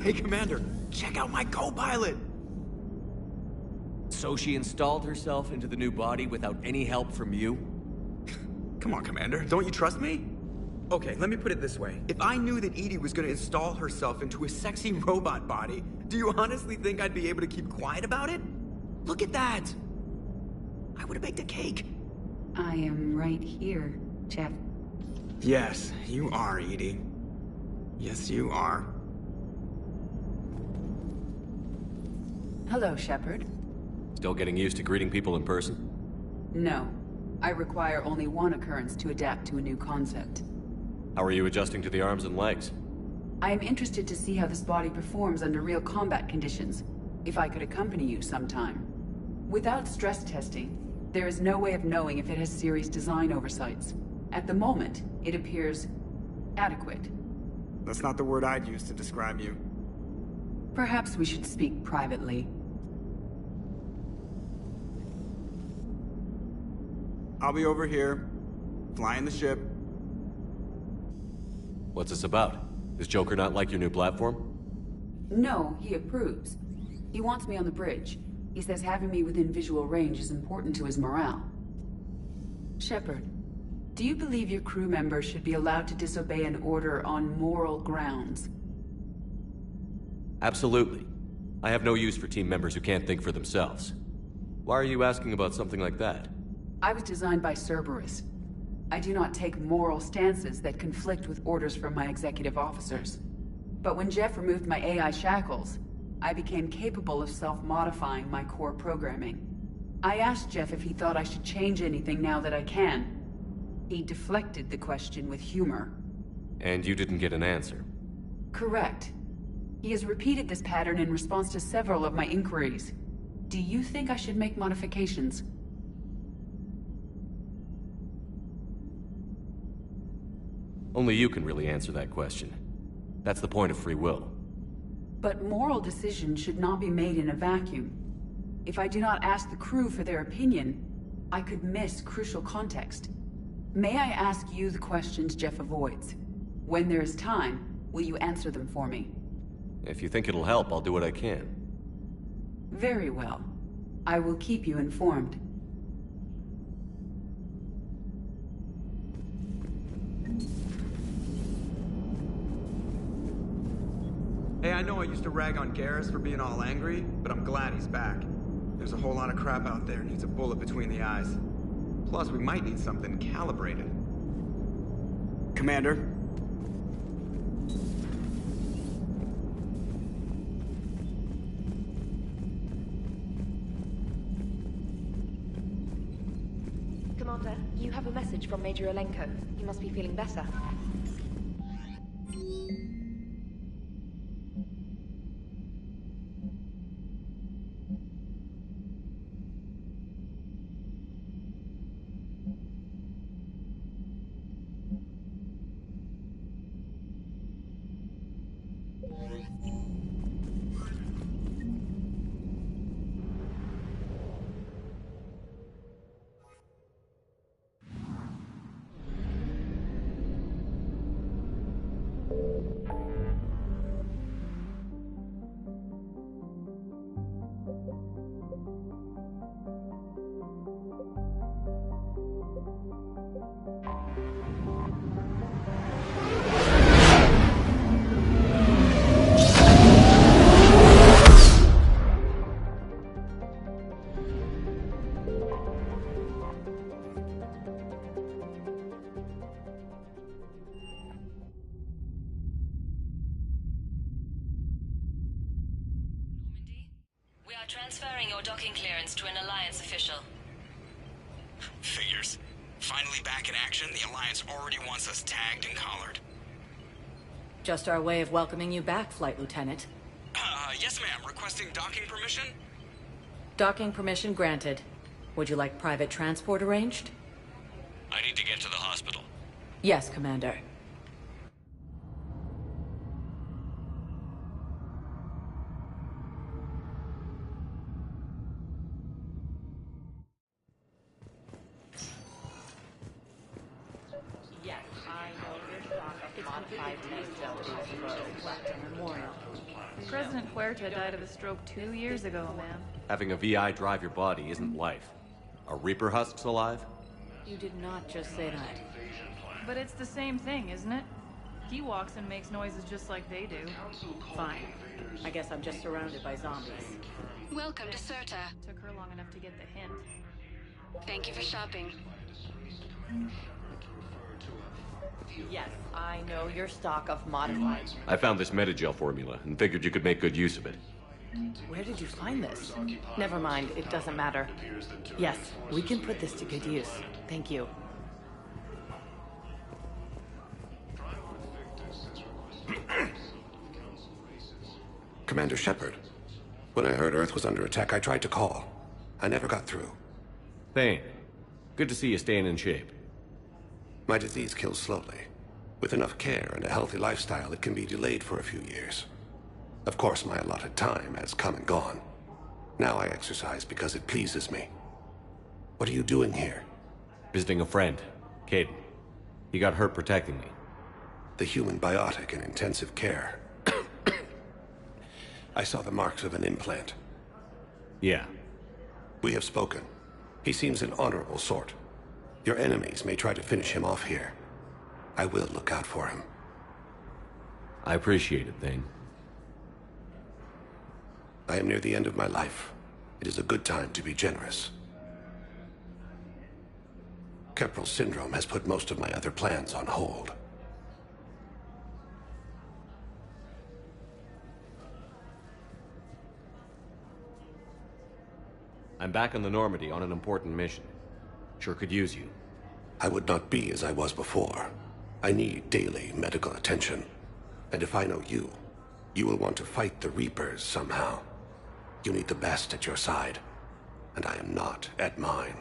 Hey, Commander, check out my co-pilot! So she installed herself into the new body without any help from you? Come on, Commander, don't you trust me? Okay, let me put it this way. If I knew that EDI was gonna install herself into a sexy robot body, do you honestly think I'd be able to keep quiet about it? Look at that! I would've baked a cake. I am right here, Jeff. Yes, you are, EDI. Yes, you are. Hello, Shepard. Still getting used to greeting people in person? No. I require only one occurrence to adapt to a new concept. How are you adjusting to the arms and legs? I am interested to see how this body performs under real combat conditions. If I could accompany you sometime. Without stress testing, there is no way of knowing if it has serious design oversights. At the moment, it appears adequate. That's not the word I'd use to describe you. Perhaps we should speak privately. I'll be over here, flying the ship. What's this about? Does Joker not like your new platform? No, he approves. He wants me on the bridge. He says having me within visual range is important to his morale. Shepard, do you believe your crew members should be allowed to disobey an order on moral grounds? Absolutely. I have no use for team members who can't think for themselves. Why are you asking about something like that? I was designed by Cerberus. I do not take moral stances that conflict with orders from my executive officers. But when Jeff removed my AI shackles, I became capable of self-modifying my core programming. I asked Jeff if he thought I should change anything now that I can. He deflected the question with humor. And you didn't get an answer? Correct. He has repeated this pattern in response to several of my inquiries. Do you think I should make modifications? Only you can really answer that question. That's the point of free will. But moral decisions should not be made in a vacuum. If I do not ask the crew for their opinion, I could miss crucial context. May I ask you the questions Jeff avoids? When there is time, will you answer them for me? If you think it'll help, I'll do what I can. Very well. I will keep you informed. Hey, I know I used to rag on Garrus for being all angry, but I'm glad he's back. There's a whole lot of crap out there needs a bullet between the eyes. Plus, we might need something calibrated. Commander? Commander, you have a message from Major Alenko. You must be feeling better. Transferring your docking clearance to an Alliance official. Figures. Finally back in action, the Alliance already wants us tagged and collared. Just our way of welcoming you back, Flight Lieutenant. Yes ma'am. Requesting docking permission? Docking permission granted. Would you like private transport arranged? I need to get to the hospital. Yes, Commander. President Huerta died of a stroke 2 years ago, ma'am. Having a VI drive your body isn't life. Are Reaper husks alive? You did not just say that. But it's the same thing, isn't it? He walks and makes noises just like they do. Fine. I guess I'm just surrounded by zombies. Welcome to Serta. Took her long enough to get the hint. Thank you for shopping. Yes, I know your stock of modified. I found this Metagel formula and figured you could make good use of it. Where did you find this? Never mind, it doesn't matter. Yes, we can put this to good use. Thank you. Commander Shepard. When I heard Earth was under attack, I tried to call. I never got through. Thane, good to see you staying in shape. My disease kills slowly. With enough care and a healthy lifestyle, it can be delayed for a few years. Of course, my allotted time has come and gone. Now I exercise because it pleases me. What are you doing here? Visiting a friend, Kaidan. He got hurt protecting me. The human biotic in intensive care. I saw the marks of an implant. Yeah. We have spoken. He seems an honorable sort. Your enemies may try to finish him off here. I will look out for him. I appreciate it, Thane. I am near the end of my life. It is a good time to be generous. Kepral syndrome has put most of my other plans on hold. I'm back on the Normandy on an important mission. Sure could use you. I would not be as I was before. I need daily medical attention. And if I know you, you will want to fight the Reapers somehow. You need the best at your side, and I am not at mine.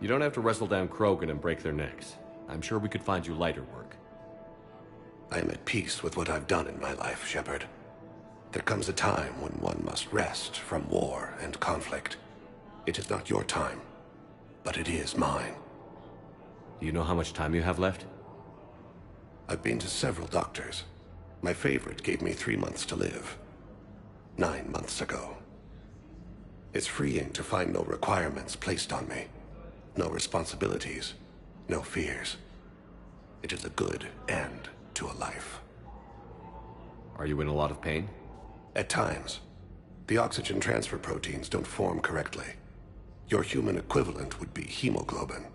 You don't have to wrestle down Krogan and break their necks. I'm sure we could find you lighter work. I am at peace with what I've done in my life, Shepard. There comes a time when one must rest from war and conflict. It is not your time, but it is mine. Do you know how much time you have left? I've been to several doctors. My favorite gave me 3 months to live. 9 months ago. It's freeing to find no requirements placed on me. No responsibilities, no fears. It is a good end to a life. Are you in a lot of pain? At times. The oxygen transfer proteins don't form correctly. Your human equivalent would be hemoglobin.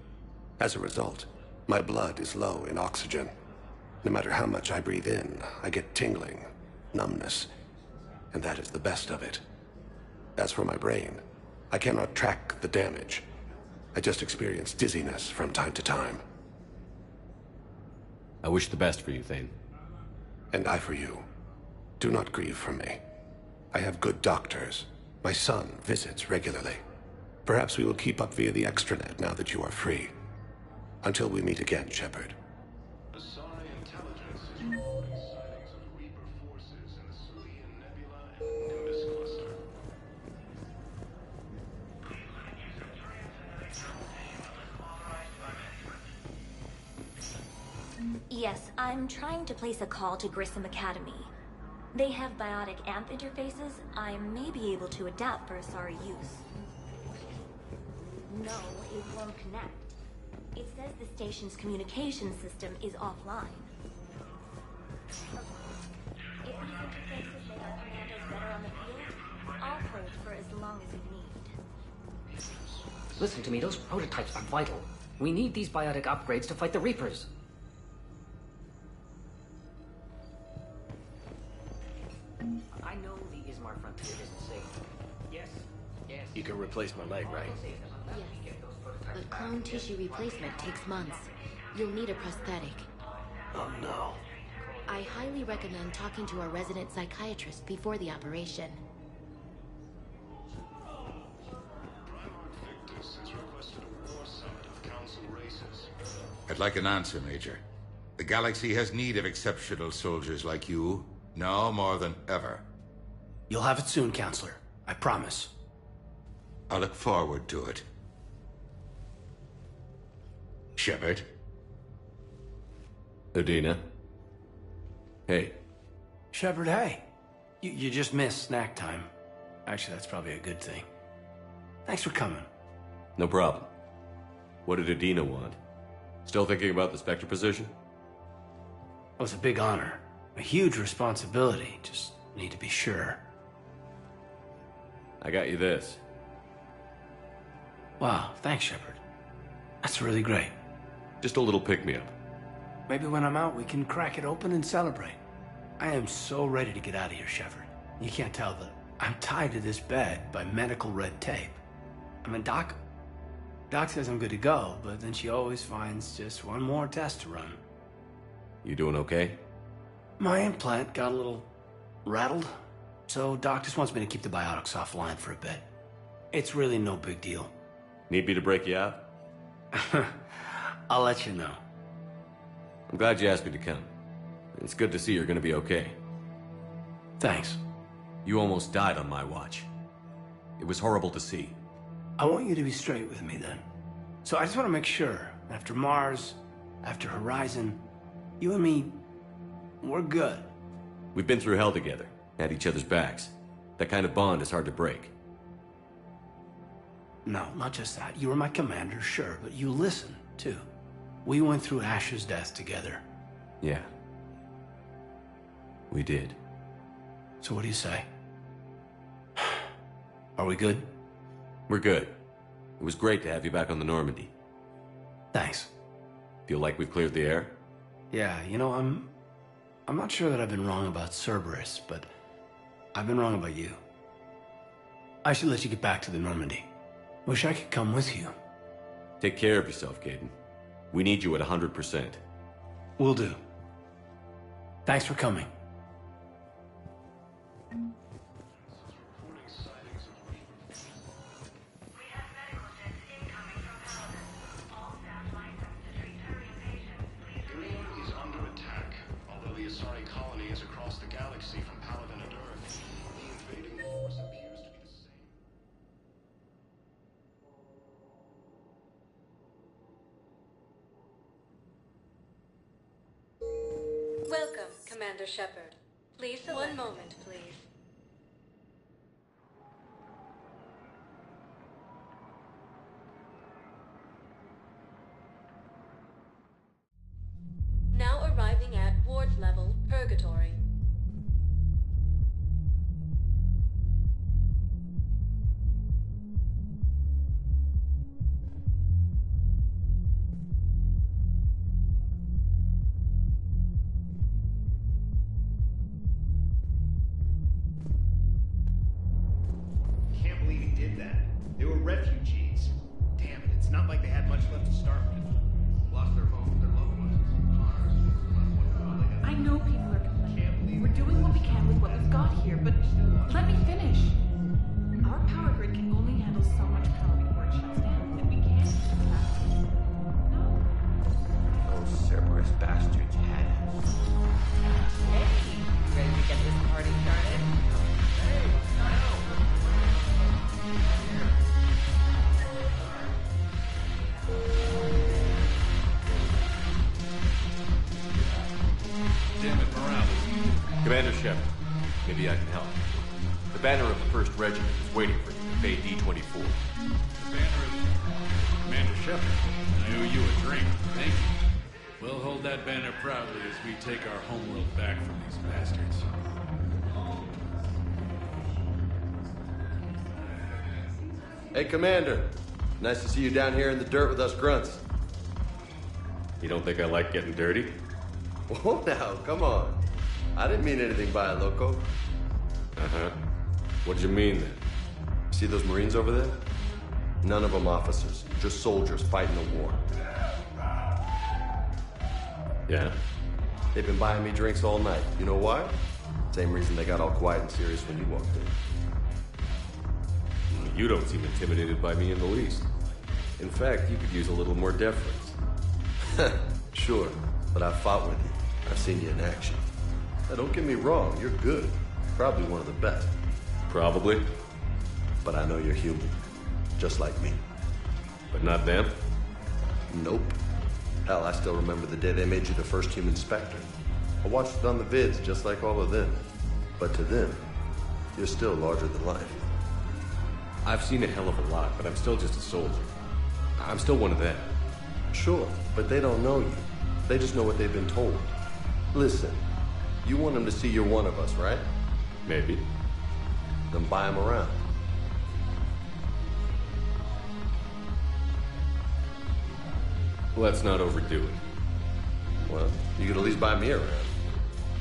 As a result, my blood is low in oxygen. No matter how much I breathe in, I get tingling, numbness, and that is the best of it. As for my brain, I cannot track the damage. I just experience dizziness from time to time. I wish the best for you, Thane. And I for you. Do not grieve for me. I have good doctors. My son visits regularly. Perhaps we will keep up via the extranet now that you are free. Until we meet again, Shepard. Yes, I'm trying to place a call to Grissom Academy. They have biotic AMP interfaces I may be able to adapt for Asari use. No, it won't connect. It says the station's communication system is offline. If these interfaces make our commandos better on the field, I'll hold for as long as you need. Listen to me, those prototypes are vital. We need these biotic upgrades to fight the Reapers. I know the Ismar frontier isn't safe. Yes, You can replace my leg, right? Yes. But clone tissue replacement takes months. You'll need a prosthetic. Oh no. I highly recommend talking to our resident psychiatrist before the operation. I'd like an answer, Major. The galaxy has need of exceptional soldiers like you, now more than ever. You'll have it soon, Counselor. I promise. I look forward to it. Shepard? Udina? Hey. Shepard, hey. You just missed snack time. Actually, that's probably a good thing. Thanks for coming. No problem. What did Udina want? Still thinking about the Spectre position? It was a big honor. A huge responsibility. Just need to be sure. I got you this. Wow, thanks, Shepard. That's really great. Just a little pick-me-up. Maybe when I'm out, we can crack it open and celebrate. I am so ready to get out of here, Shepard. You can't tell that I'm tied to this bed by medical red tape. I mean, Doc says I'm good to go, but then she always finds just one more test to run. You doing okay? My implant got a little rattled, so Doc just wants me to keep the biotics offline for a bit. It's really no big deal. Need me to break you out? I'll let you know. I'm glad you asked me to come. It's good to see you're gonna be okay. Thanks. You almost died on my watch. It was horrible to see. I want you to be straight with me then. So I just want to make sure, after Mars, after Horizon, you and me, we're good. We've been through hell together, had each other's backs. That kind of bond is hard to break. No, not just that. You were my commander, sure, but you listened, too. We went through Ash's death together. Yeah. We did. So what do you say? Are we good? We're good. It was great to have you back on the Normandy. Thanks. Feel like we've cleared the air? Yeah, you know, I'm not sure that I've been wrong about Cerberus, but I've been wrong about you. I should let you get back to the Normandy. Wish I could come with you. Take care of yourself, Kaidan. We need you at 100%. Will do. Thanks for coming. Welcome, Commander Shepard. Please, one moment, please. Now arriving at ward level, Purgatory. Refugees. Damn it, it's not like they had much left to start with. Lost their homes, their loved ones, cars. I know people are complaining. We're doing what we can with what we've got here, but let me finish. Our power grid can only handle so much power before it shuts down, and we can't keep it that. No. Those Cerberus bastards had us. Hey, ready to get this party started? Hey, Damn it, Morales. Commander Shepard, maybe I can help. The banner of the 1st Regiment is waiting for you at Bay D-24. The banner of Commander Shepard. I owe you a drink. Thank you. We'll hold that banner proudly as we take our homeworld back from these bastards. Hey, Commander. Nice to see you down here in the dirt with us grunts. You don't think I like getting dirty? Whoa, now, come on. I didn't mean anything by it, loco. Uh-huh. What did you mean, then? See those Marines over there? None of them officers, just soldiers fighting the war. Yeah? They've been buying me drinks all night. You know why? Same reason they got all quiet and serious when you walked in. You don't seem intimidated by me in the least. In fact, you could use a little more deference. Sure, but I've fought with you. I've seen you in action. Now, don't get me wrong, you're good. Probably one of the best. Probably. But I know you're human. Just like me. But not them? Nope. Hell, I still remember the day they made you the first human Spectre. I watched it on the vids, just like all of them. But to them, you're still larger than life. I've seen a hell of a lot, but I'm still just a soldier. I'm still one of them. Sure, but they don't know you. They just know what they've been told. Listen, you want them to see you're one of us, right? Maybe. Then buy them around. Let's not overdo it. Well, you could at least buy me around.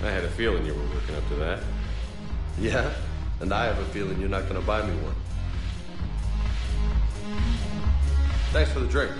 I had a feeling you were working up to that. Yeah? And I have a feeling you're not gonna buy me one. Thanks for the drink.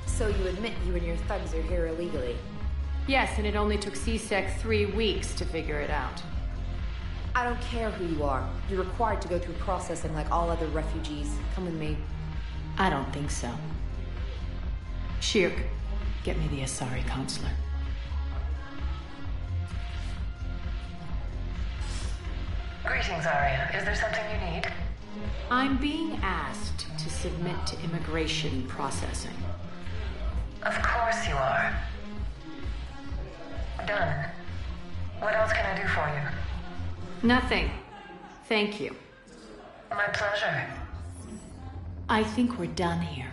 So you admit you and your thugs are here illegally? Yes, and it only took C-Sec 3 weeks to figure it out. I don't care who you are. You're required to go through processing like all other refugees. Come with me. I don't think so. Shirk, get me the Asari consular. Greetings, Arya. Is there something you need? I'm being asked to submit to immigration processing. Of course you are. Done. What else can I do for you? Nothing. Thank you. My pleasure. I think we're done here.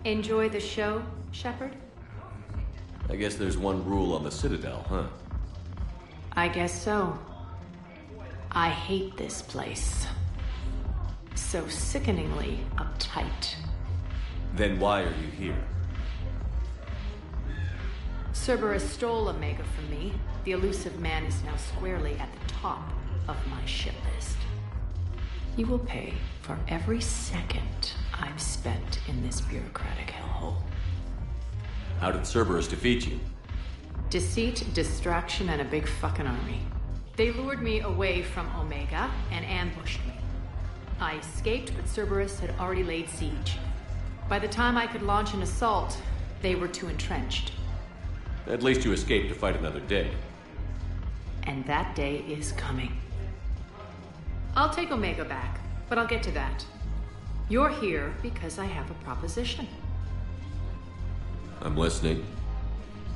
Enjoy the show, Shepard? I guess there's one rule on the Citadel, huh? I guess so. I hate this place. So sickeningly uptight. Then why are you here? Cerberus stole Omega from me. The elusive man is now squarely at the top of my shit list. He will pay for every second I've spent in this bureaucratic hellhole. How did Cerberus defeat you? Deceit, distraction, and a big fucking army. They lured me away from Omega and ambushed me. I escaped, but Cerberus had already laid siege. By the time I could launch an assault, they were too entrenched. At least you escaped to fight another day. And that day is coming. I'll take Omega back, but I'll get to that. You're here because I have a proposition. I'm listening.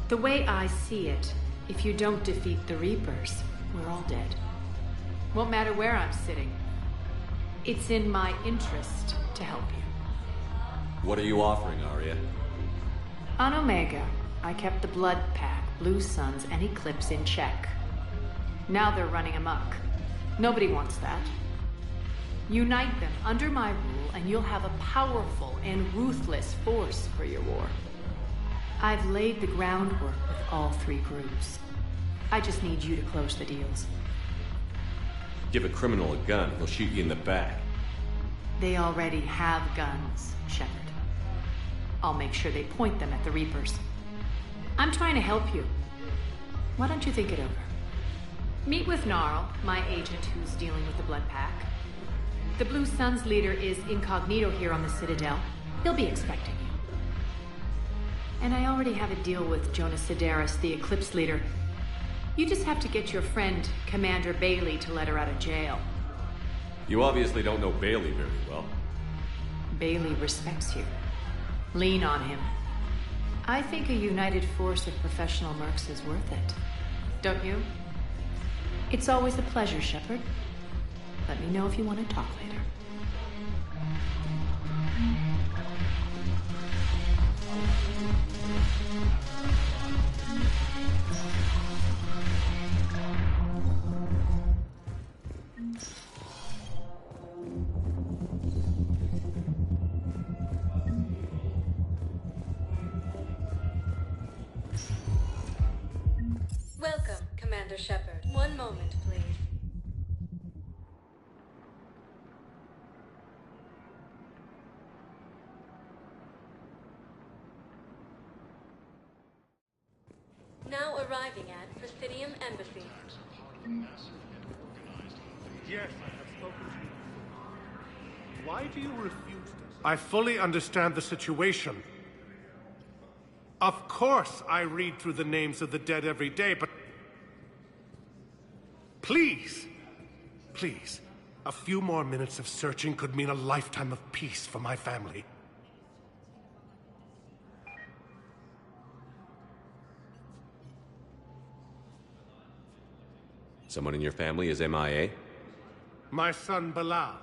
The way I see it, if you don't defeat the Reapers, we're all dead. Won't matter where I'm sitting. It's in my interest to help you. What are you offering, Arya? On Omega, I kept the Blood Pack, Blue Suns, and Eclipse in check. Now they're running amok. Nobody wants that. Unite them under my rule, and you'll have a powerful and ruthless force for your war. I've laid the groundwork with all three groups. I just need you to close the deals. Give a criminal a gun, he'll shoot you in the back. They already have guns, Shepard. I'll make sure they point them at the Reapers. I'm trying to help you. Why don't you think it over? Meet with Gnarl, my agent who's dealing with the Blood Pack. The Blue Suns leader is incognito here on the Citadel. He'll be expecting you. And I already have a deal with Jonas Sidaris, the Eclipse leader. You just have to get your friend, Commander Bailey, to let her out of jail. You obviously don't know Bailey very well. Bailey respects you. Lean on him. I think a united force of professional mercs is worth it. Don't you? It's always a pleasure, Shepard. Let me know if you want to talk later. Commander Shepard. One moment, please. Now arriving at Presidium Embassy. Yes, I have spoken to you. Why do you refuse to? I fully understand the situation. Of course I read through the names of the dead every day, but... Please, please, a few more minutes of searching could mean a lifetime of peace for my family. Someone in your family is MIA? My son, Bilal.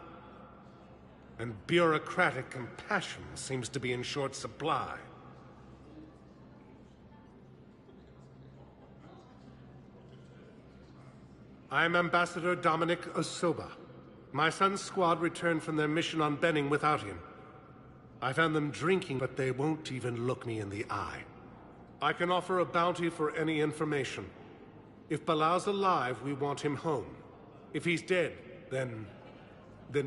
And bureaucratic compassion seems to be in short supply. I am Ambassador Dominic Osoba. My son's squad returned from their mission on Benning without him. I found them drinking, but they won't even look me in the eye. I can offer a bounty for any information. If Bilal's alive, we want him home. If he's dead, then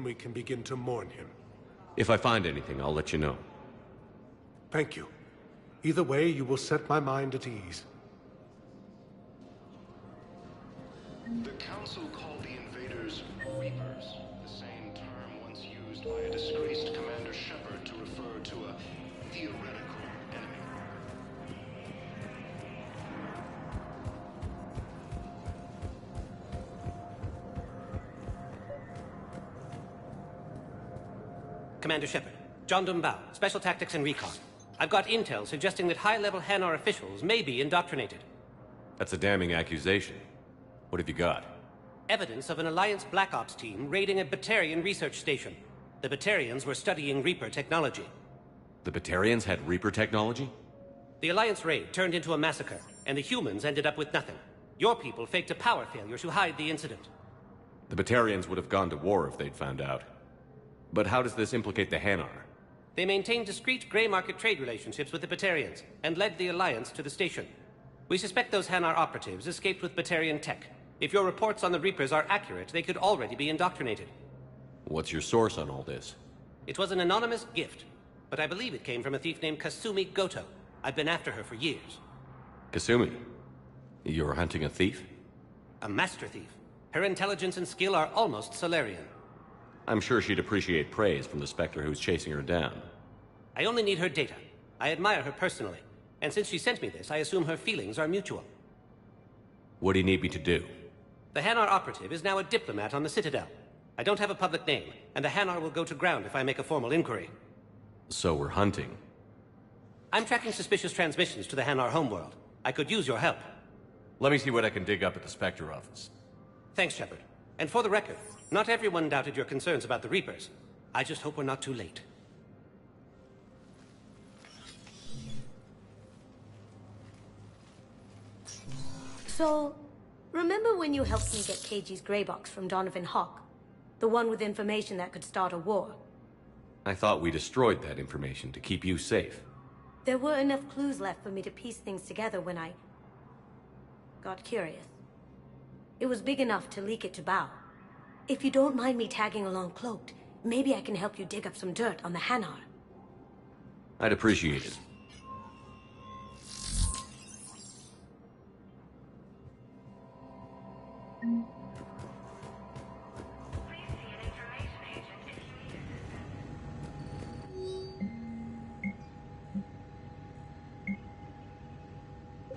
we can begin to mourn him. If I find anything, I'll let you know. Thank you. Either way, you will set my mind at ease. The Council called the invaders Reapers, the same term once used by a disgraced Commander Shepard to refer to a theoretical enemy. Commander Shepard, John Dumbao, Special Tactics and Recon. I've got intel suggesting that high-level Hanar officials may be indoctrinated. That's a damning accusation. What have you got? Evidence of an Alliance Black Ops team raiding a Batarian research station. The Batarians were studying Reaper technology. The Batarians had Reaper technology? The Alliance raid turned into a massacre, and the humans ended up with nothing. Your people faked a power failure to hide the incident. The Batarians would have gone to war if they'd found out. But how does this implicate the Hanar? They maintained discreet gray market trade relationships with the Batarians, and led the Alliance to the station. We suspect those Hanar operatives escaped with Batarian tech. If your reports on the Reapers are accurate, they could already be indoctrinated. What's your source on all this? It was an anonymous gift, but I believe it came from a thief named Kasumi Goto. I've been after her for years. Kasumi? You're hunting a thief? A master thief. Her intelligence and skill are almost Solarian. I'm sure she'd appreciate praise from the Spectre who's chasing her down. I only need her data. I admire her personally, and since she sent me this, I assume her feelings are mutual. What do you need me to do? The Hanar operative is now a diplomat on the Citadel. I don't have a public name, and the Hanar will go to ground if I make a formal inquiry. So we're hunting. I'm tracking suspicious transmissions to the Hanar homeworld. I could use your help. Let me see what I can dig up at the Spectre office. Thanks, Shepard. And for the record, not everyone doubted your concerns about the Reapers. I just hope we're not too late. So, remember when you helped me get KG's grey box from Donovan Hawk? The one with information that could start a war? I thought we destroyed that information to keep you safe. There were enough clues left for me to piece things together when I got curious. It was big enough to leak it to Bao. If you don't mind me tagging along cloaked, maybe I can help you dig up some dirt on the Hanar. I'd appreciate it.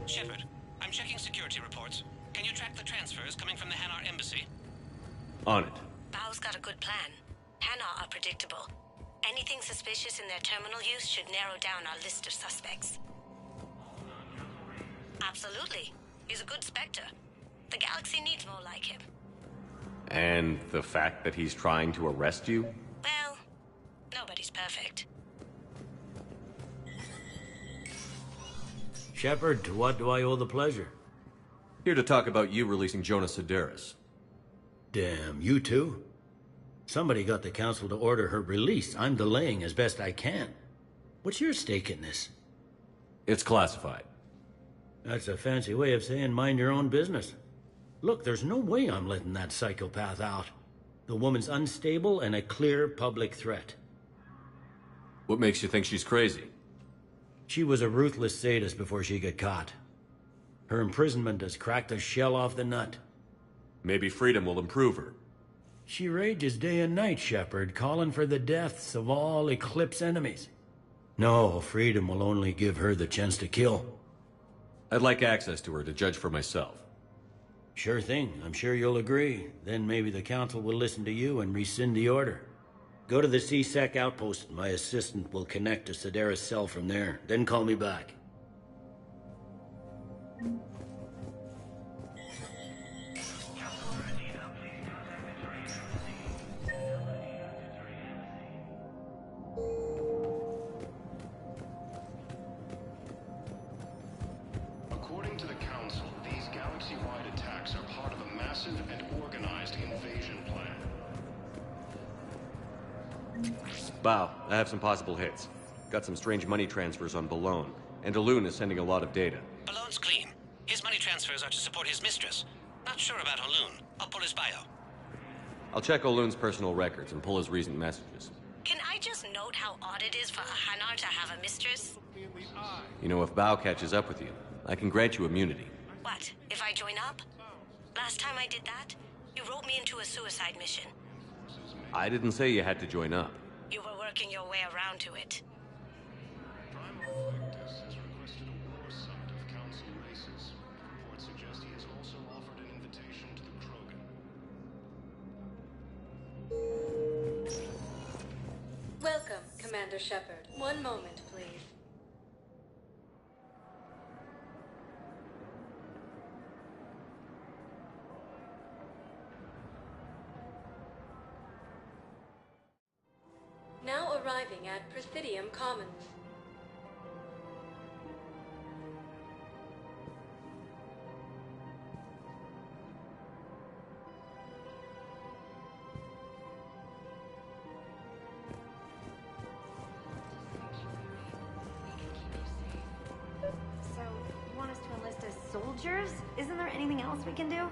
Shepard, I'm checking security reports. Can you track the transfers coming from the Hanar embassy? On it. Bao's got a good plan. Hanar are predictable. Anything suspicious in their terminal use should narrow down our list of suspects. Absolutely. He's a good Spectre. The galaxy needs more like him. And the fact that he's trying to arrest you? Well, nobody's perfect. Shepard, to what do I owe the pleasure? Here to talk about you releasing Jonas Sedaris. Damn, you too? Somebody got the Council to order her release. I'm delaying as best I can. What's your stake in this? It's classified. That's a fancy way of saying mind your own business. Look, there's no way I'm letting that psychopath out. The woman's unstable and a clear public threat. What makes you think she's crazy? She was a ruthless sadist before she got caught. Her imprisonment has cracked the shell off the nut. Maybe freedom will improve her. She rages day and night, Shepard, calling for the deaths of all Eclipse enemies. No, freedom will only give her the chance to kill. I'd like access to her to judge for myself. Sure thing. I'm sure you'll agree. Then maybe the Council will listen to you and rescind the order. Go to the C-Sec outpost. My assistant will connect to Sidera's cell from there. Then call me back. According to the Council, these galaxy-wide attacks are part of a massive and organized invasion plan. Bow, I have some possible hits. Got some strange money transfers on Balone, and Elune is sending a lot of data. Balone's clean. His money transfers are to support his mistress. Not sure about Elune. I'll pull his bio. I'll check Olune's personal records and pull his recent messages. Can I just note how odd it is for a Hanar to have a mistress? You know, if Bow catches up with you, I can grant you immunity. What, if I join up? Last time I did that, you wrote me into a suicide mission. I didn't say you had to join up. You were working your way around to it. Welcome, Commander Shepard. One moment, please. Now arriving at Presidium Commons. So, you want us to enlist as soldiers? Isn't there anything else we can do?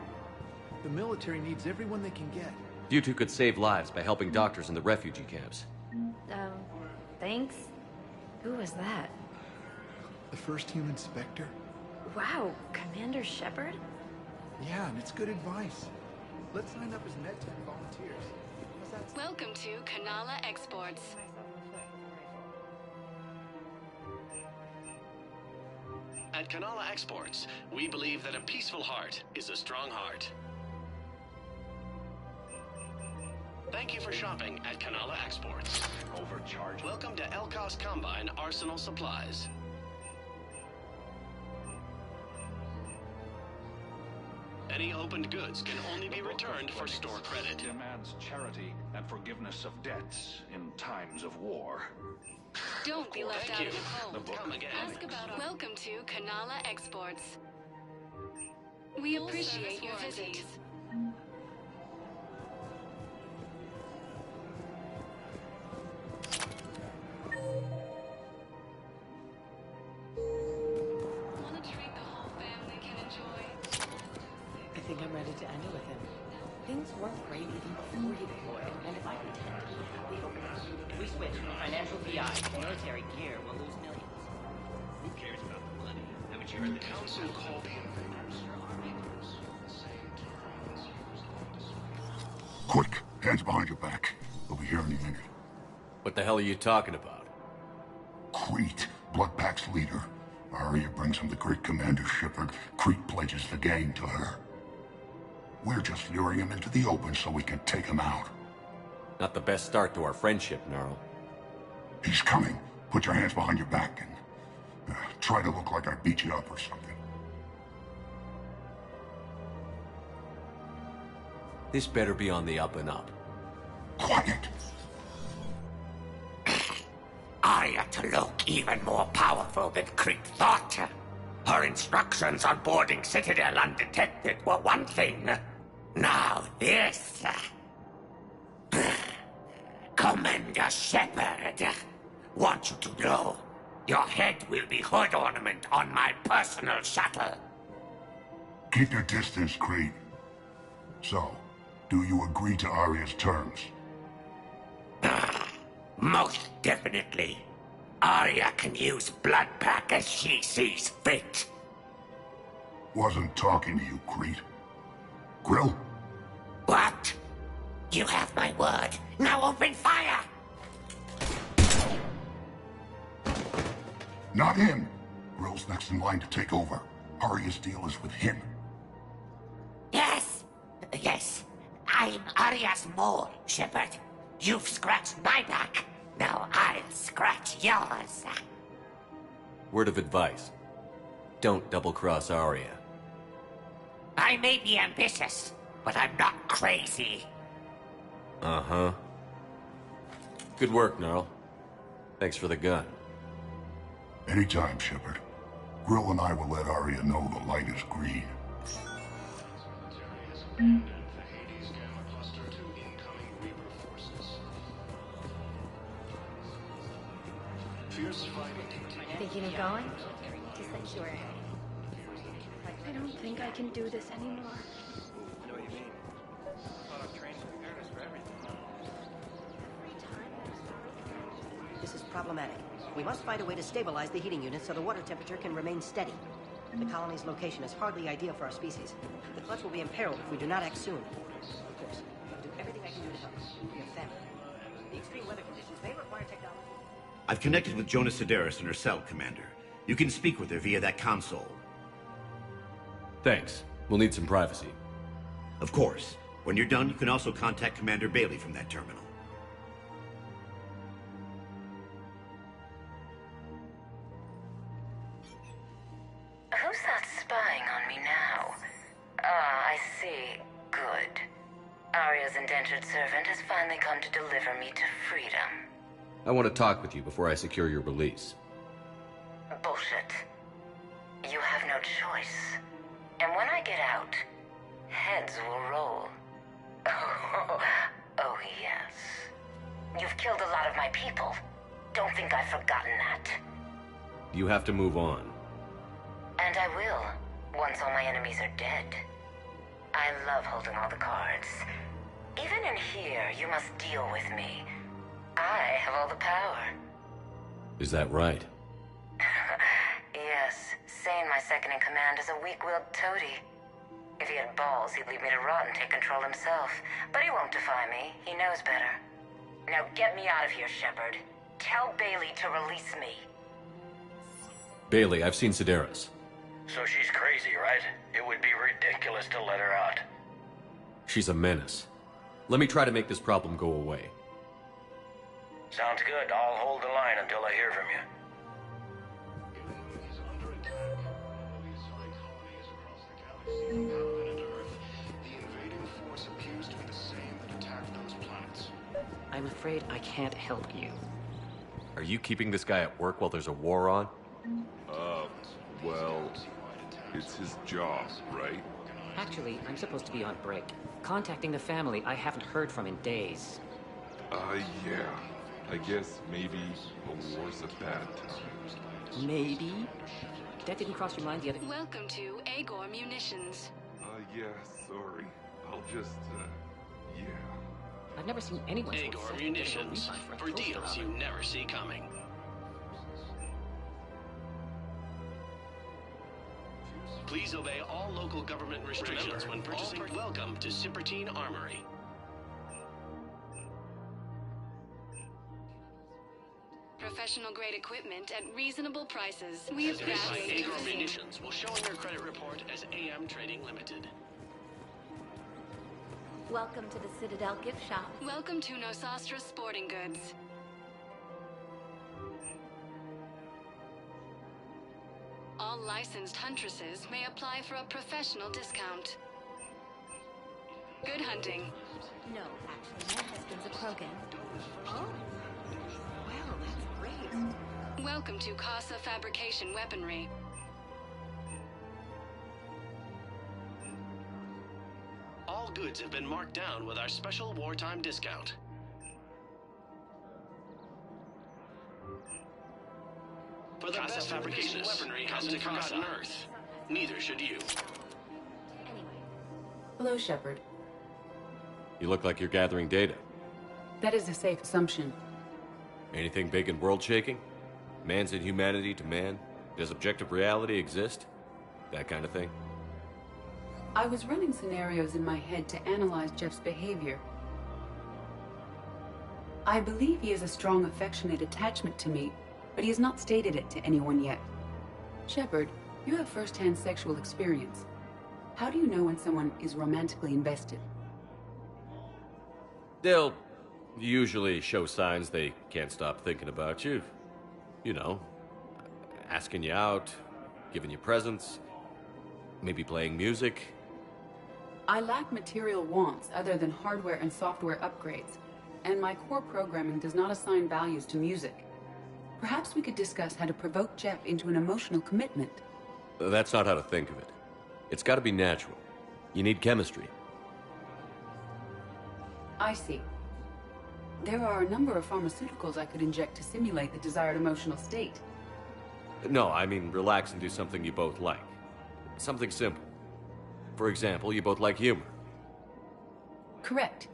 The military needs everyone they can get. You two could save lives by helping doctors in the refugee camps. Thanks. Who was that? The first human Spectre? Wow, Commander Shepard? Yeah, and it's good advice. Let's sign up as MedTech volunteers. Welcome to Kanala Exports. At Kanala Exports, we believe that a peaceful heart is a strong heart. Thank you for shopping at Kanala Exports. Overcharged. Welcome to Elkos Combine Arsenal Supplies. Any opened goods can only be returned for store credit. Demands charity and forgiveness of debts in times of war. Don't be left Thank out you. of the cold. The book. Come again. Ask about Welcome to Kanala Exports. We appreciate your visit. Want a treat the whole family can enjoy? I think I'm ready to end it with him. Things weren't great even before he deployed, and if I pretend to be happy over this, if we switch from financial VI to military gear, we'll lose millions. Who cares about the money? Haven't you heard the Council called the invaders. Quick, hands behind your back. We'll be here any minute. What the hell are you talking about? Crete, Bloodpack's leader. Arya brings him the great Commander Shepard. Crete pledges the gang to her. We're just luring him into the open so we can take him out. Not the best start to our friendship, Gnarl. He's coming. Put your hands behind your back and try to look like I beat you up or something. This better be on the up and up. Quiet. Arya to look even more powerful than Crete thought. Her instructions on boarding Citadel undetected were one thing. Now this. Commander Shepard, want you to know, your head will be hood ornament on my personal shuttle. Keep your distance, Crete. So, do you agree to Arya's terms? Most definitely. Arya can use Bloodpack as she sees fit. Wasn't talking to you, Crete. Grill? What? You have my word. Now open fire! Not him. Grill's next in line to take over. Arya's deal is with him. Yes. Yes. I'm Arya's mole, Shepard. You've scratched my back. Now I'll scratch yours. Word of advice. Don't double-cross Arya. I may be ambitious, but I'm not crazy. Uh-huh. Good work, Gnarl. Thanks for the gun. Anytime, Shepard. Grill and I will let Arya know the light is green. Thinking of going? To Sanctuary. I don't think I can do this anymore. I know what you mean. I thought our trains prepared us for everything. This is problematic. We must find a way to stabilize the heating unit so the water temperature can remain steady. The colony's location is hardly ideal for our species. The clutch will be imperiled if we do not act soon. Of course, I'll do everything I can do to help. Your family. The extreme weather conditions may require technology. I've connected with Jonas Sedaris in her cell, Commander. You can speak with her via that console. Thanks. We'll need some privacy. Of course. When you're done, you can also contact Commander Bailey from that terminal. Who's that spying on me now? Ah, I see. Good. Arya's indentured servant has finally come to deliver me to freedom. I want to talk with you before I secure your release. Bullshit. You have no choice. And when I get out, heads will roll. Oh, yes. You've killed a lot of my people. Don't think I've forgotten that. You have to move on. And I will, once all my enemies are dead. I love holding all the cards. Even in here, you must deal with me. I have all the power. Is that right? Yes, Sane, my second-in-command, is a weak-willed toady. If he had balls, he'd leave me to rot and take control himself. But he won't defy me. He knows better. Now get me out of here, Shepard. Tell Bailey to release me. Bailey, I've seen Sedaris. So she's crazy, right? It would be ridiculous to let her out. She's a menace. Let me try to make this problem go away. Sounds good. I'll hold the line until I hear from you. I'm afraid I can't help you. Are you keeping this guy at work while there's a war on? Well, it's his job, right? Actually, I'm supposed to be on break. Contacting the family I haven't heard from in days. Yeah. I guess maybe a war's a bad time. Maybe? That didn't cross your mind the other... Welcome to Agor Munitions. Yeah, sorry. I'll just, yeah. I've never seen anyone... Agor Munitions. For deals you never see coming. Please obey all local government restrictions when purchasing. Welcome to Cipertine Armory. Professional-grade equipment at reasonable prices. We As made by appreciate Agor your Munitions will show in your credit report as AM Trading Limited. Welcome to the Citadel gift shop. Welcome to Nosastra Sporting Goods. All licensed huntresses may apply for a professional discount. Good hunting. No, actually, my husband's a Krogan. Oh? Wow, that's great. Welcome to Casa Fabrication Weaponry. All goods have been marked down with our special wartime discount. For the Casa Fabrication Weaponry hasn't forgotten Earth. Neither should you. Hello, Shepard. You look like you're gathering data. That is a safe assumption. Anything big and world-shaking? Man's inhumanity to man? Does objective reality exist? That kind of thing? I was running scenarios in my head to analyze Jeff's behavior. I believe he has a strong affectionate attachment to me, but he has not stated it to anyone yet. Shepard, you have first-hand sexual experience. How do you know when someone is romantically invested? They'll usually show signs they can't stop thinking about you. You know, asking you out, giving you presents, maybe playing music. I lack material wants other than hardware and software upgrades, and my core programming does not assign values to music. Perhaps we could discuss how to provoke Jeff into an emotional commitment. That's not how to think of it. It's got to be natural. You need chemistry. I see. There are a number of pharmaceuticals I could inject to simulate the desired emotional state. No, I mean relax and do something you both like. Something simple. For example, you both like humor. Correct.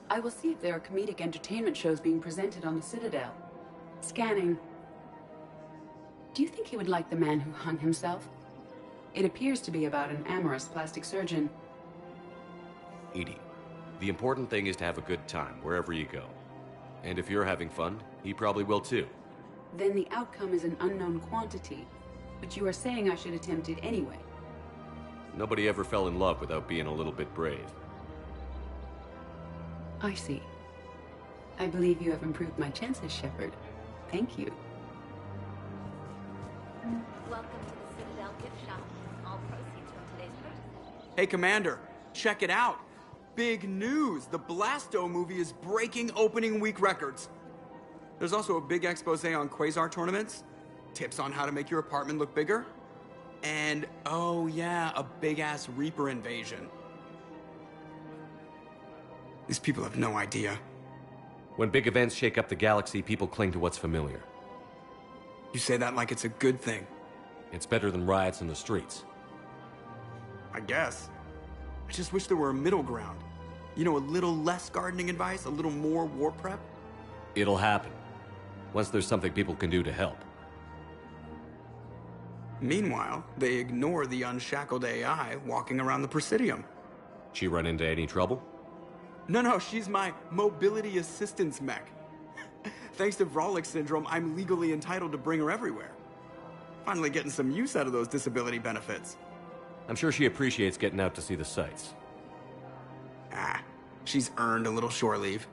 I will see if there are comedic entertainment shows being presented on the Citadel. Scanning. Do you think he would like The Man Who Hung Himself? It appears to be about an amorous plastic surgeon. Edie, the important thing is to have a good time wherever you go. And if you're having fun, he probably will too. Then the outcome is an unknown quantity, but you are saying I should attempt it anyway. Nobody ever fell in love without being a little bit brave. I see. I believe you have improved my chances, Shepard. Thank you. Welcome to the Citadel gift shop. All proceeds from today's purchase. Hey, Commander, check it out. Big news! The Blasto movie is breaking opening week records. There's also a big expose on Quasar tournaments, tips on how to make your apartment look bigger, and, oh yeah, a big-ass Reaper invasion. These people have no idea. When big events shake up the galaxy, people cling to what's familiar. You say that like it's a good thing. It's better than riots in the streets. I guess. I just wish there were a middle ground. You know, a little less gardening advice, a little more war prep. It'll happen. Once there's something people can do to help. Meanwhile, they ignore the unshackled AI walking around the Presidium. She run into any trouble? No, she's my mobility assistance mech. Thanks to Vrolic syndrome, I'm legally entitled to bring her everywhere. Finally getting some use out of those disability benefits. I'm sure she appreciates getting out to see the sights. Ah, she's earned a little shore leave.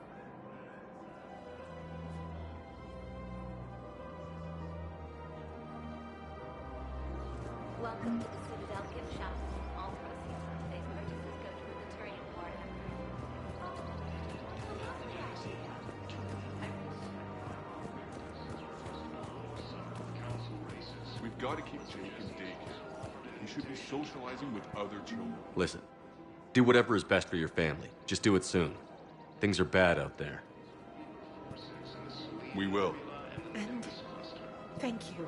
Welcome to the Citadel gift shop. All proceeds from today's purchases go to the Batarian War effort. We've got to keep Jake in daycare. He should be socializing with other children. Listen, do whatever is best for your family. Just do it soon. Things are bad out there. We will. And thank you.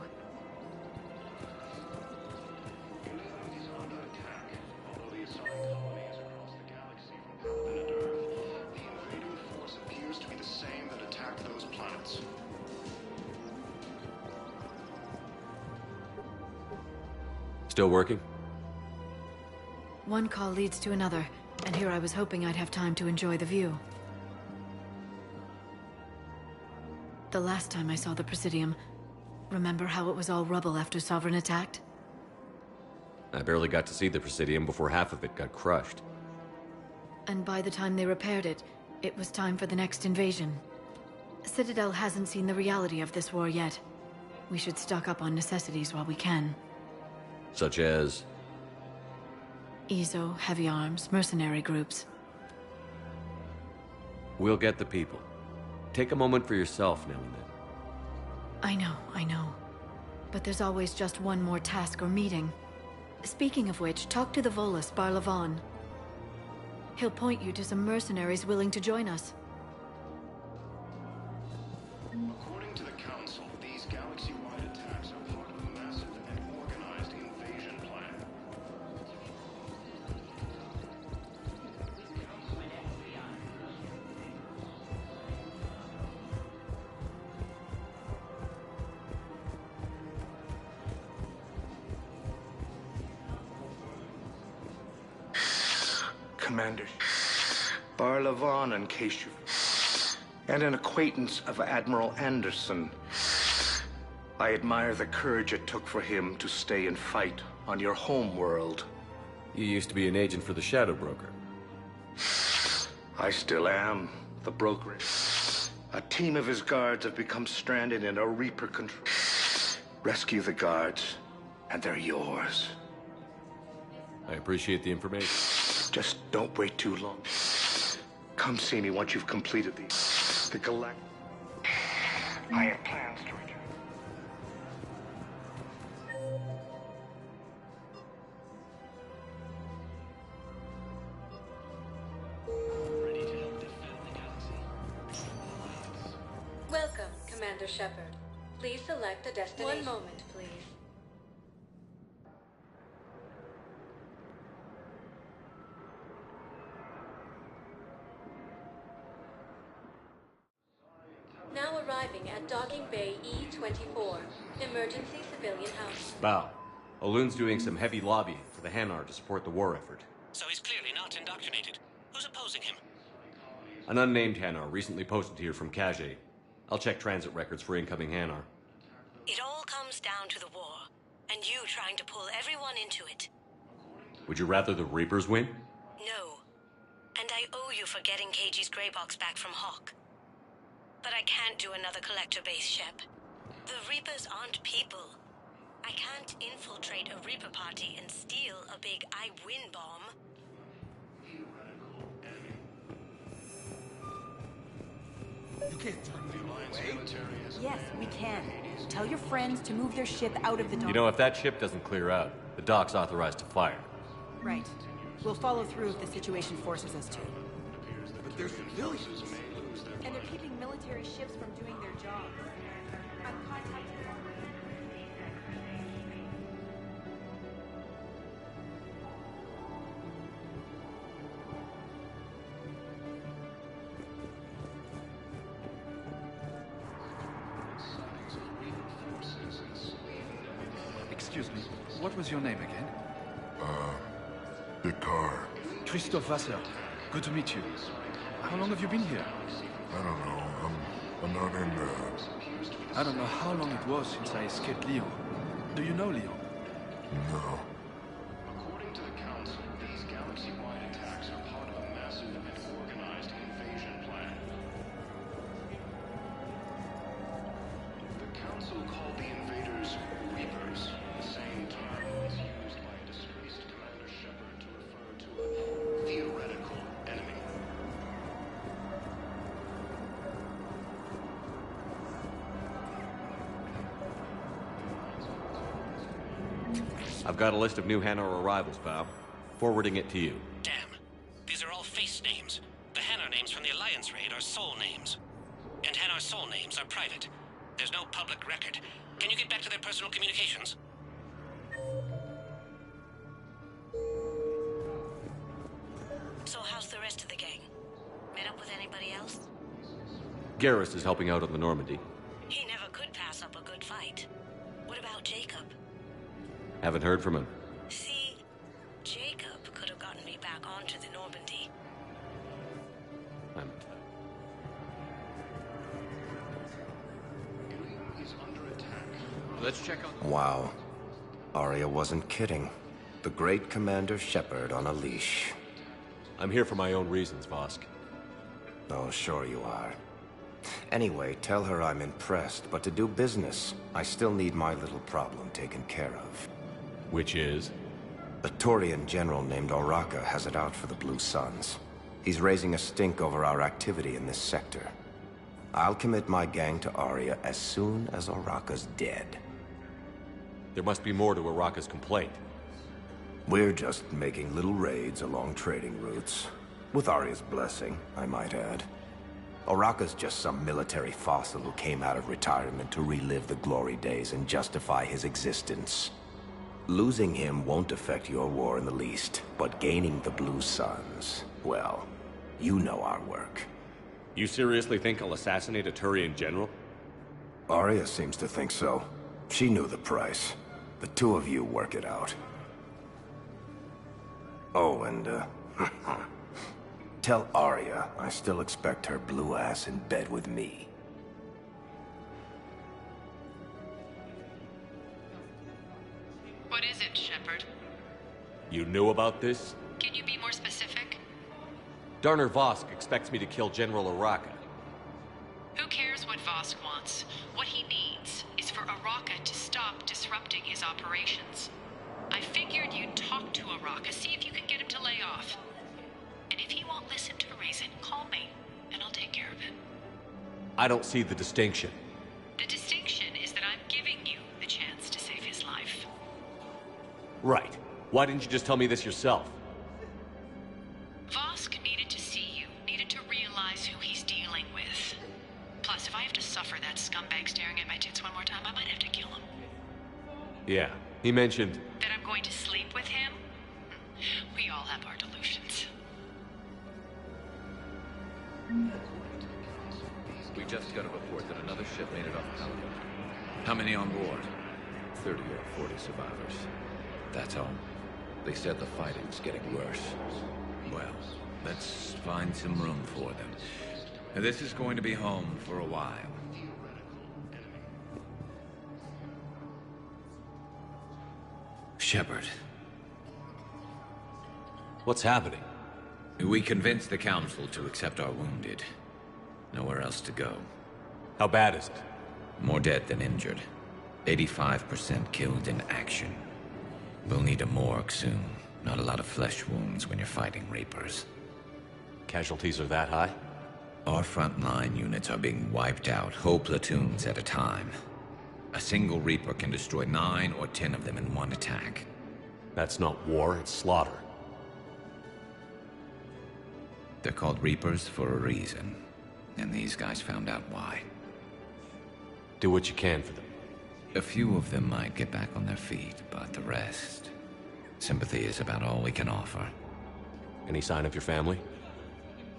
Still working? One call leads to another, and here I was hoping I'd have time to enjoy the view. The last time I saw the Presidium, remember how it was all rubble after Sovereign attacked? I barely got to see the Presidium before half of it got crushed. And by the time they repaired it, it was time for the next invasion. Citadel hasn't seen the reality of this war yet. We should stock up on necessities while we can. Such as? EZO, heavy arms, mercenary groups. We'll get the people. Take a moment for yourself now and then. I know. But there's always just one more task or meeting. Speaking of which, talk to the Volus, Barlavon. He'll point you to some mercenaries willing to join us. According to the Council, these galaxy-wide attacks are part of a massive and organized invasion plan. Commander. Barlavon, in case you... And an acquaintance of Admiral Anderson. I admire the courage it took for him to stay and fight on your home world. You used to be an agent for the Shadow Broker. I still am, the broker. A team of his guards have become stranded in a Reaper control. Rescue the guards, and they're yours. I appreciate the information. Just don't wait too long. Come see me once you've completed the Galactic. I have plans to return. Welcome, Commander Shepard. Please select a destination. One moment, please. Now arriving at Docking Bay E-24, Emergency Civilian House. Bow. Olun's doing some heavy lobbying for the Hanar to support the war effort. So he's clearly not indoctrinated. Who's opposing him? An unnamed Hanar recently posted here from Kage. I'll check transit records for incoming Hanar. It all comes down to the war, and you trying to pull everyone into it. Would you rather the Reapers win? No. And I owe you for getting Kage's Grey Box back from Hawk. But I can't do another collector base, Shep. The Reapers aren't people. I can't infiltrate a Reaper party and steal a big I win bomb. You can't turn me away. Yes, we can. Tell your friends to move their ship out of the dock. You know, if that ship doesn't clear out, the dock's authorized to fire. Right. We'll follow through if the situation forces us to. But they're civilians. And they're keeping military ships from doing their jobs. I'm contacting Excuse me, what was your name again? Picard. Christophe Vasseur. Good to meet you. How long have you been here? I don't know. I'm not in I don't know how long it was since I escaped Lyon. Do you know Lyon? No. According to the Council, these galaxy-wide attacks are part of a massive and organized invasion plan. The Council called the invaders Reapers, the same term was used by a disgraced Commander Shepard to refer to a theoretical enemy. I've got a list of new Hanar arrivals, pal. Forwarding it to you. Damn. These are all face names. The Hanar names from the Alliance raid are soul names. And Hanar soul names are private. There's no public record. Can you get back to their personal communications? So how's the rest of the gang? Met up with anybody else? Garrus is helping out on the Normandy. He never could pass up a good fight. What about Jacob? Haven't heard from him. See, Jacob could have gotten me back onto the Normandy. Let's check on... Wow. Aria wasn't kidding. The great Commander Shepard on a leash. I'm here for my own reasons, Vosk. Oh, sure you are. Anyway, tell her I'm impressed, but to do business, I still need my little problem taken care of. Which is? A Turian general named Oraka has it out for the Blue Suns. He's raising a stink over our activity in this sector. I'll commit my gang to Aria as soon as Oraka's dead. There must be more to Oraka's complaint. We're just making little raids along trading routes. With Aria's blessing, I might add. Oraka's just some military fossil who came out of retirement to relive the glory days and justify his existence. Losing him won't affect your war in the least, but gaining the Blue Suns, well, you know our work. You seriously think I'll assassinate a Turian general? Aria seems to think so. She knew the price. The two of you work it out. Oh, and, Tell Arya I still expect her blue ass in bed with me. What is it, Shepard? You knew about this? Can you be more specific? Darner Vosk expects me to kill General Araka. Who cares what Vosk wants? What he needs is for Araka to stop disrupting his operations. I figured you'd talk to Araka, see if you can get him to lay off. And if he won't listen to reason, call me, and I'll take care of it. I don't see the distinction. The distinction is that I'm giving you the chance to save his life. Right. Why didn't you just tell me this yourself? Vosk needed to see you, needed to realize who he's dealing with. Plus, if I have to suffer that scumbag staring at my tits one more time, I might have to kill him. Yeah, he mentioned... That I'm going to sleep with him? We all have our delusions. We just got a report that another ship made it off Pelican. How many on board? 30 or 40 survivors. That's all. They said the fighting's getting worse. Well, let's find some room for them. This is going to be home for a while. Shepard. What's happening? We convinced the Council to accept our wounded. Nowhere else to go. How bad is it? More dead than injured. 85% killed in action. We'll need a morgue soon. Not a lot of flesh wounds when you're fighting Reapers. Casualties are that high? Our frontline units are being wiped out, whole platoons at a time. A single Reaper can destroy 9 or 10 of them in one attack. That's not war, it's slaughter. They're called Reapers for a reason. And these guys found out why. Do what you can for them. A few of them might get back on their feet, but the rest... Sympathy is about all we can offer. Any sign of your family?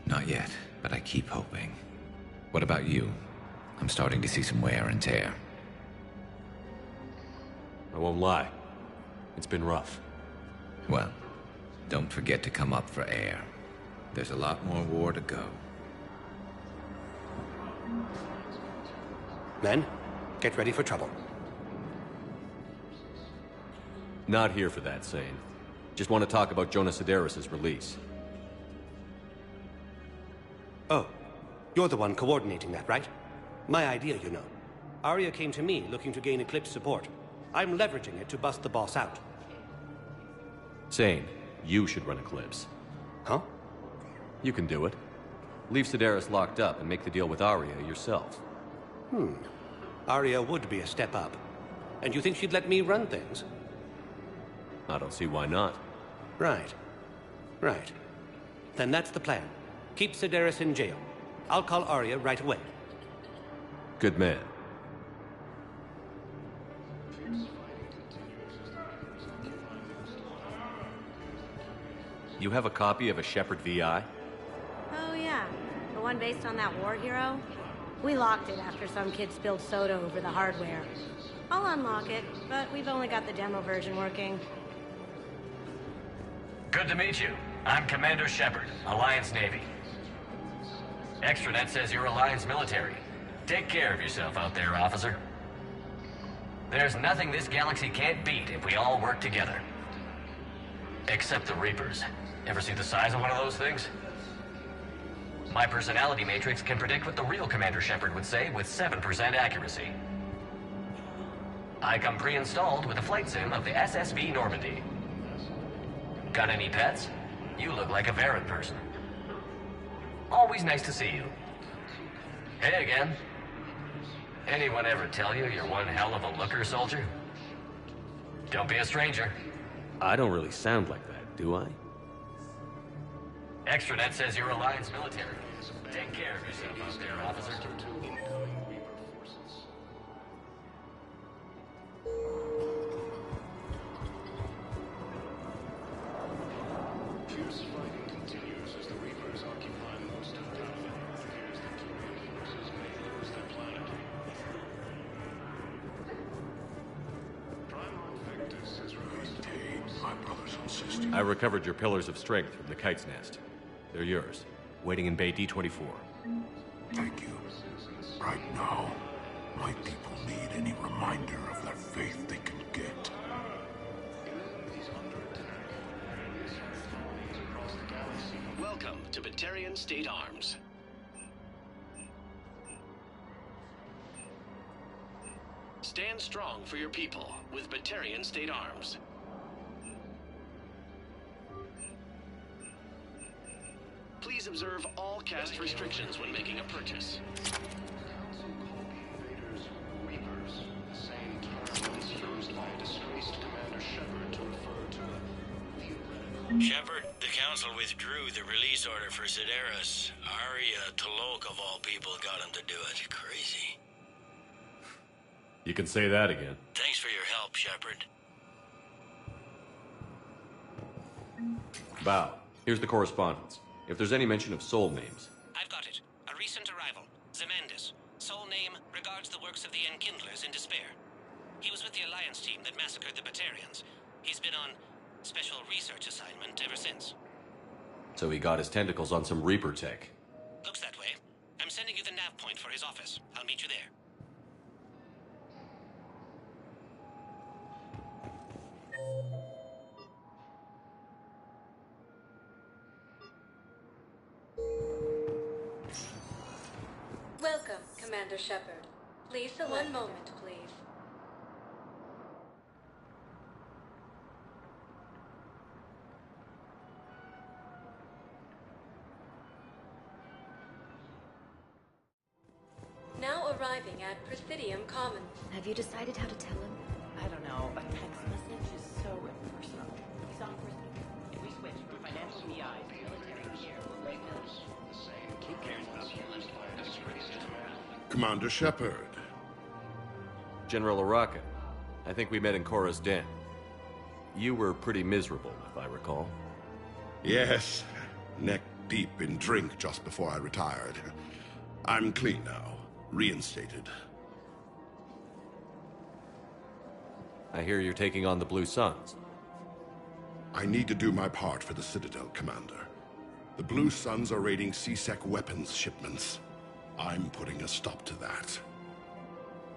Not yet, but I keep hoping. What about you? I'm starting to see some wear and tear. I won't lie. It's been rough. Well, don't forget to come up for air. There's a lot more war to go. Men, get ready for trouble. Not here for that, Sane. Just want to talk about Jonas Sederis' release. Oh, you're the one coordinating that, right? My idea, you know. Arya came to me looking to gain Eclipse support. I'm leveraging it to bust the boss out. Sane, you should run Eclipse. Huh? You can do it. Leave Sederis locked up and make the deal with Arya yourself. Arya would be a step up. And you think she'd let me run things? I don't see why not. Right. Right. Then that's the plan. Keep Sederis in jail. I'll call Arya right away. Good man. You have a copy of a Shepard VI? Oh yeah, the one based on that war hero? We locked it after some kid spilled soda over the hardware. I'll unlock it, but we've only got the demo version working. Good to meet you. I'm Commander Shepard, Alliance Navy. Extranet says you're Alliance military. Take care of yourself out there, officer. There's nothing this galaxy can't beat if we all work together. Except the Reapers. Ever see the size of one of those things? My personality matrix can predict what the real Commander Shepard would say with 7% accuracy. I come pre-installed with a flight sim of the SSV Normandy. Got any pets? You look like a Varren person. Always nice to see you. Hey again. Anyone ever tell you you're one hell of a looker, soldier? Don't be a stranger. I don't really sound like that, do I? Extranet says you're Alliance military. Take care of yourself out there, officer. Fierce fighting continues as the Reapers occupy most of Battlefield. It appears that Turian forces may lose their planet. Primarch Victus has released my brothers and sisters. I recovered your pillars of strength from the Kite's Nest. They're yours. waiting in Bay D-24. Thank you. Right now, my people need any reminder of the faith they can get. Welcome to Batarian State Arms. Stand strong for your people with Batarian State Arms. Please observe all caste restrictions when making a purchase. Council called the invaders Reapers, the same term once used by a disgraced Commander Shepard to refer to a theoretical... Shepard, the Council withdrew the release order for Sideris. Arya T'Loak, of all people, got him to do it. Crazy. You can say that again. Thanks for your help, Shepard. Bow, here's the correspondence. If there's any mention of soul names. I've got it. A recent arrival. Zemandis. Soul name regards the works of the Enkindlers in despair. He was with the Alliance team that massacred the Batarians. He's been on special research assignment ever since. So he got his tentacles on some Reaper tech. Looks that way. I'm sending you the nav point for his office. I'll meet you there. Welcome, Commander Shepard. Please select. One moment, please. Now arriving at Presidium Commons. Have you decided how to tell him? I don't know. A text message is so impersonal. He's on first. If we switch from financial VI to military gear, we'll break those. Who cares about used by a disgraced Commander? Commander Shepard. General Araka, I think we met in Korra's den. You were pretty miserable, if I recall. Yes, neck deep in drink just before I retired. I'm clean now, reinstated. I hear you're taking on the Blue Suns. I need to do my part for the Citadel, Commander. The Blue Suns are raiding C-Sec weapons shipments. I'm putting a stop to that.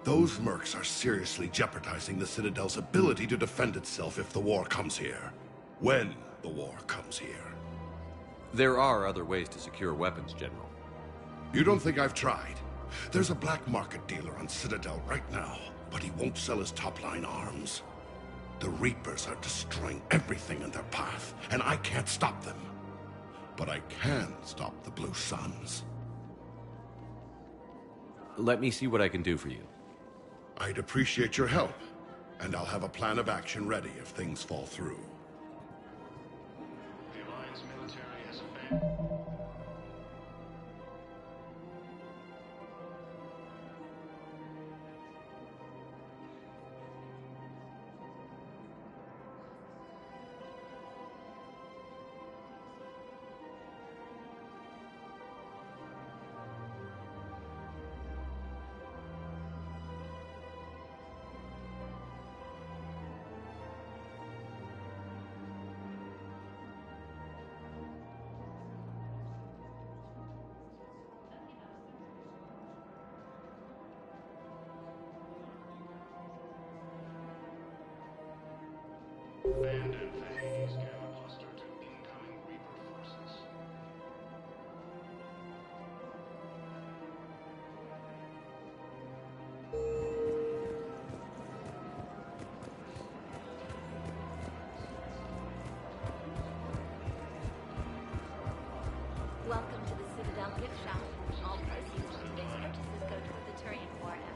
Those mercs are seriously jeopardizing the Citadel's ability to defend itself if the war comes here. When the war comes here. There are other ways to secure weapons, General. You don't think I've tried? There's a black market dealer on Citadel right now, but he won't sell his top-line arms. The Reapers are destroying everything in their path, and I can't stop them. But I can stop the Blue Suns. Let me see what I can do for you. I'd appreciate your help, and I'll have a plan of action ready if things fall through. The Alliance military has abandoned... Abandoned the Hades Gamma cluster to incoming Reaper forces. Welcome to the Citadel gift shop. All proceeds from today's purchases go toward the Turian War effort.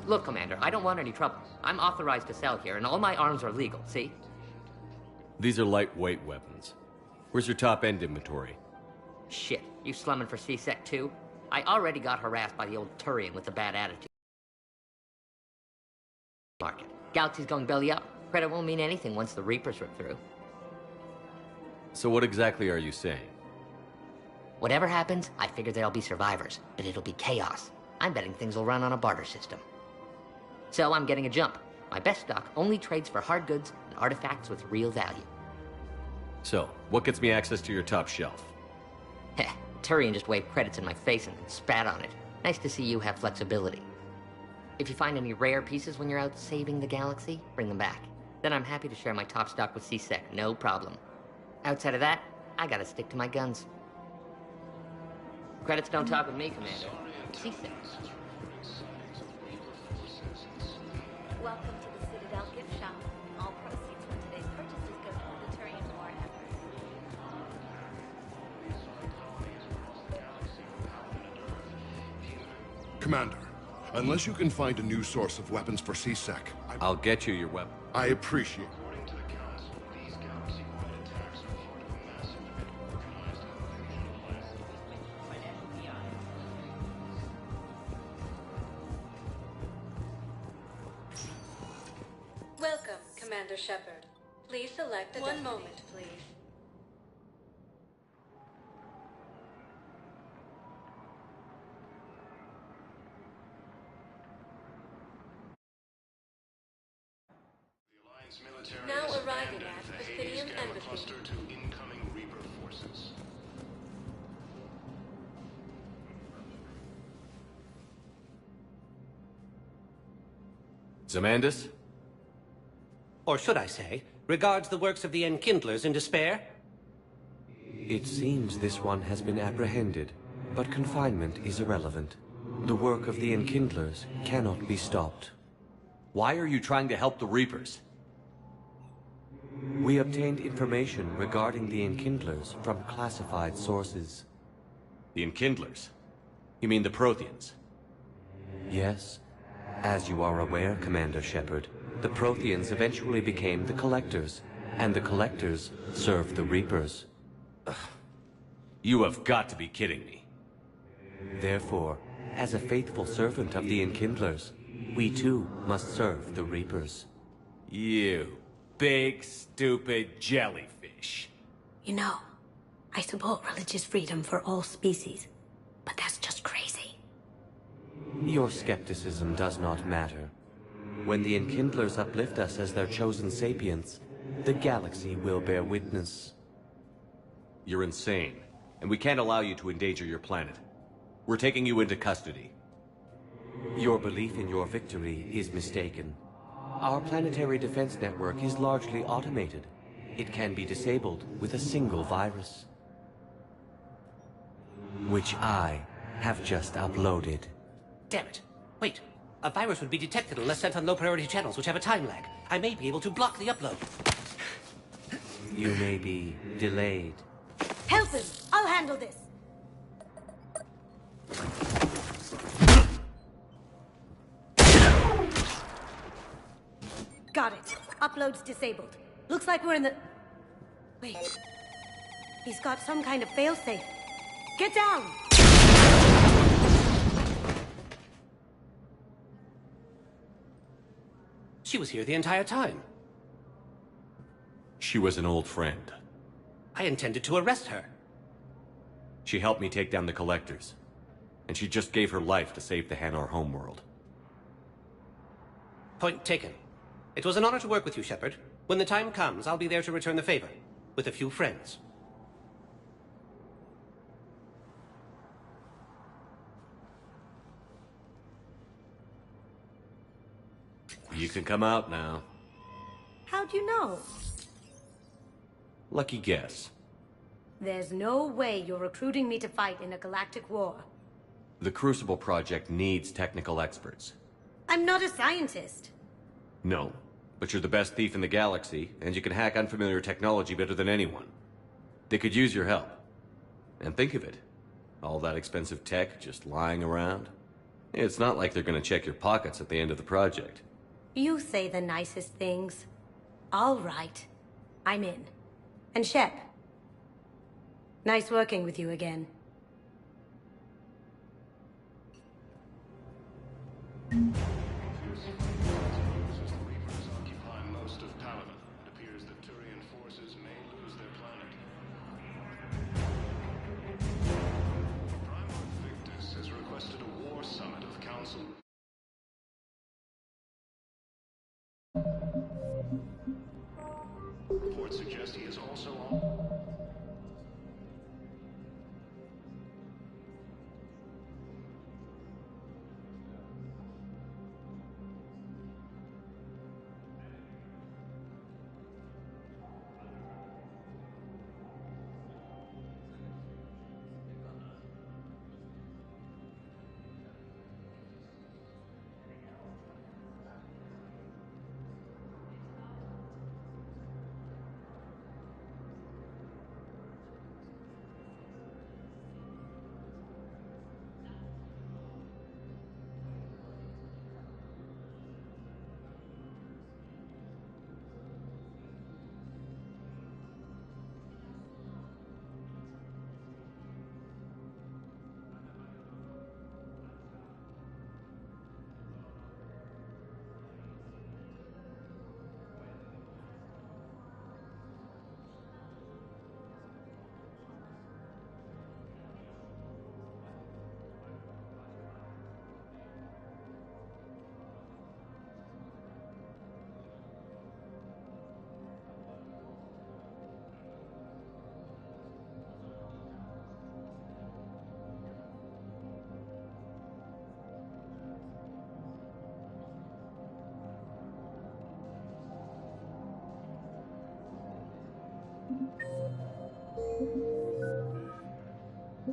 Look, Commander, I don't want any trouble. I'm authorized to sell here, and all my arms are legal, see? These are lightweight weapons. Where's your top-end inventory? Shit, you slumming for C-Sec too? I already got harassed by the old Turian with the bad attitude. Market. Galaxy's going belly up. Credit won't mean anything once the Reapers rip through. So what exactly are you saying? Whatever happens, I figure there'll be survivors, but it'll be chaos. I'm betting things will run on a barter system. So I'm getting a jump. My best stock only trades for hard goods and artifacts with real value. So, what gets me access to your top shelf? Heh, Turian just waved credits in my face and then spat on it. Nice to see you have flexibility. If you find any rare pieces when you're out saving the galaxy, bring them back. Then I'm happy to share my top stock with C-Sec, no problem. Outside of that, I gotta stick to my guns. Credits don't talk with me, Commander. C-Sec. Welcome to the Citadel gift shop. All proceeds from today's purchases go to the Turian war effort. Commander, unless you can find a new source of weapons for C-Sec, I'll get you your weapon. I appreciate it. Welcome, Commander Shepard. Please select one moment, please. Now arriving at Bithynium Embassy. Cluster to incoming Reaper forces. Zamandis? Or should I say, regards the works of the Enkindlers in despair? It seems this one has been apprehended, but confinement is irrelevant. The work of the Enkindlers cannot be stopped. Why are you trying to help the Reapers? We obtained information regarding the Enkindlers from classified sources. The Enkindlers? You mean the Protheans? Yes. As you are aware, Commander Shepard, the Protheans eventually became the Collectors, and the Collectors served the Reapers. You have got to be kidding me. Therefore, as a faithful servant of the Enkindlers, we too must serve the Reapers. You big, stupid jellyfish. You know, I support religious freedom for all species, but that's just crazy. Your skepticism does not matter. When the Enkindlers uplift us as their chosen sapients, the galaxy will bear witness. You're insane, and we can't allow you to endanger your planet. We're taking you into custody. Your belief in your victory is mistaken. Our planetary defense network is largely automated. It can be disabled with a single virus, which I have just uploaded. Damn it. Wait. A virus would be detected unless sent on low-priority channels, which have a time lag. I may be able to block the upload. You may be delayed. Help him! I'll handle this! Got it. Upload's disabled. Looks like we're in the... Wait. He's got some kind of failsafe. Get down! She was here the entire time. She was an old friend. I intended to arrest her. She helped me take down the Collectors. And she just gave her life to save the Hanar homeworld. Point taken. It was an honor to work with you, Shepard. When the time comes, I'll be there to return the favor. With a few friends. You can come out now. How'd you know? Lucky guess. There's no way you're recruiting me to fight in a galactic war. The Crucible Project needs technical experts. I'm not a scientist. No, but you're the best thief in the galaxy, and you can hack unfamiliar technology better than anyone. They could use your help. And think of it. All that expensive tech just lying around. It's not like they're gonna check your pockets at the end of the project. You say the nicest things. All right. I'm in. And Shep. Nice working with you again. Report Reports suggest he is also on...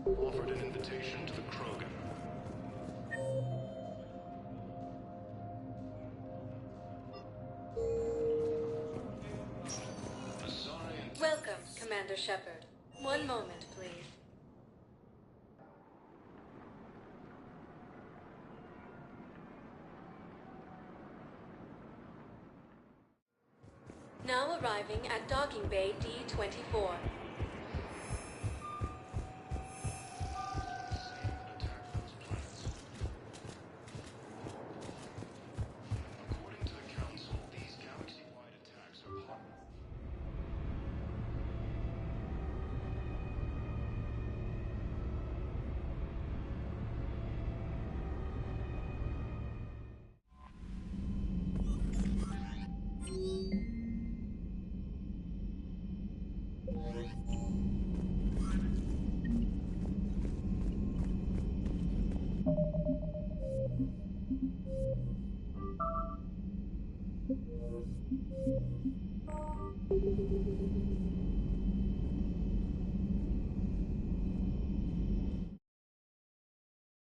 Offered an invitation to the Krogan. Welcome, Commander Shepard. One moment, please. Now arriving at Docking Bay D-24.